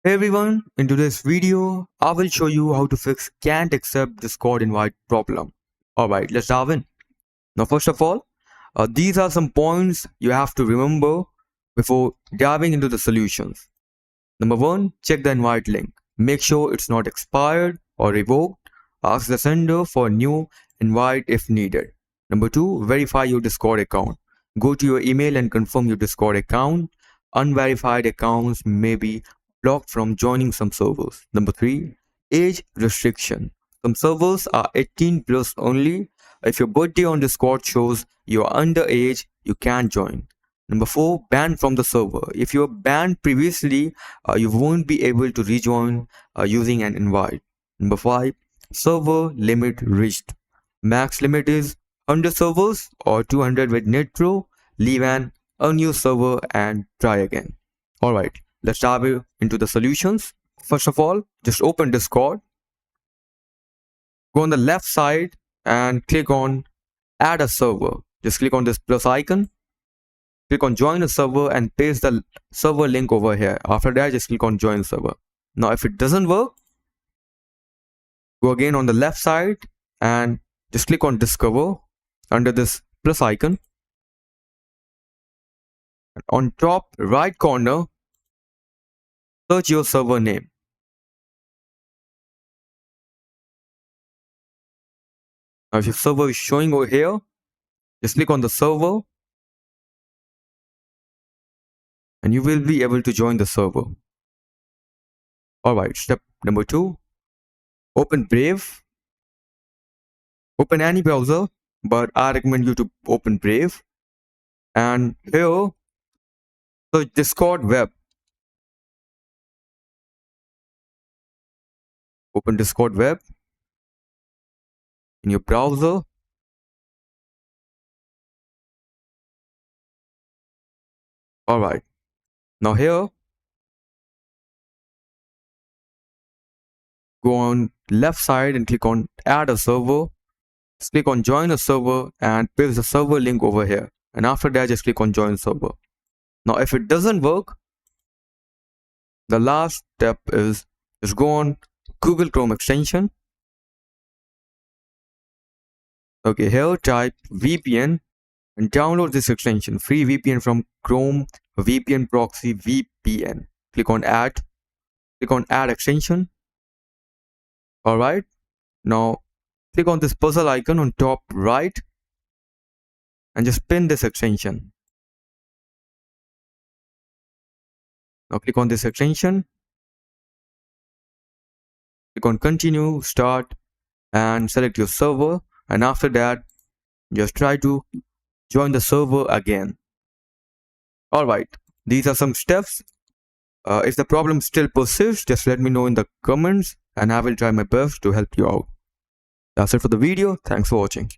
Hey everyone, in today's video, I will show you how to fix can't accept Discord invite problem. Alright, let's dive in. Now first of all, these are some points you have to remember before diving into the solutions. Number 1, check the invite link. Make sure it's not expired or revoked. Ask the sender for a new invite if needed. Number 2, verify your Discord account. Go to your email and confirm your Discord account. Unverified accounts may be blocked from joining some servers. Number 3, age restriction. Some servers are 18 plus only. If your birthday on Discord shows you are underage, you can't join. Number 4, ban from the server. If you were banned previously, you won't be able to rejoin using an invite. Number 5, server limit reached. Max limit is 100 servers or 200 with Nitro. Leave an unused server and try again. Alright, let's dive into the solutions. First of all, just open Discord. Go on the left side and click on add a server. Just click on this plus icon. Click on join a server and paste the server link over here. After that, just click on join server. Now, if it doesn't work, go again on the left side and just click on discover under this plus icon. And on top right corner, search your server name. Now, if your server is showing over here, just click on the server and you will be able to join the server. Alright, step number 2, open Brave. Open any browser, but I recommend you to open Brave. And here, search Discord web. Open Discord web in your browser. Alright, now here, go on left side and click on add a server. Just click on join a server and paste the server link over here. And after that, just click on join server. Now, if it doesn't work, the last step is just go on Google Chrome extension. Okay, here type VPN and download this extension, free VPN from Chrome VPN proxy VPN. Click on add extension. Alright, now click on this puzzle icon on top right and just pin this extension. Now click on this extension, click on continue, start and select your server, and after that just try to join the server again. Alright, these are some steps. If the problem still persists, just let me know in the comments and I will try my best to help you out. That's it for the video. Thanks for watching.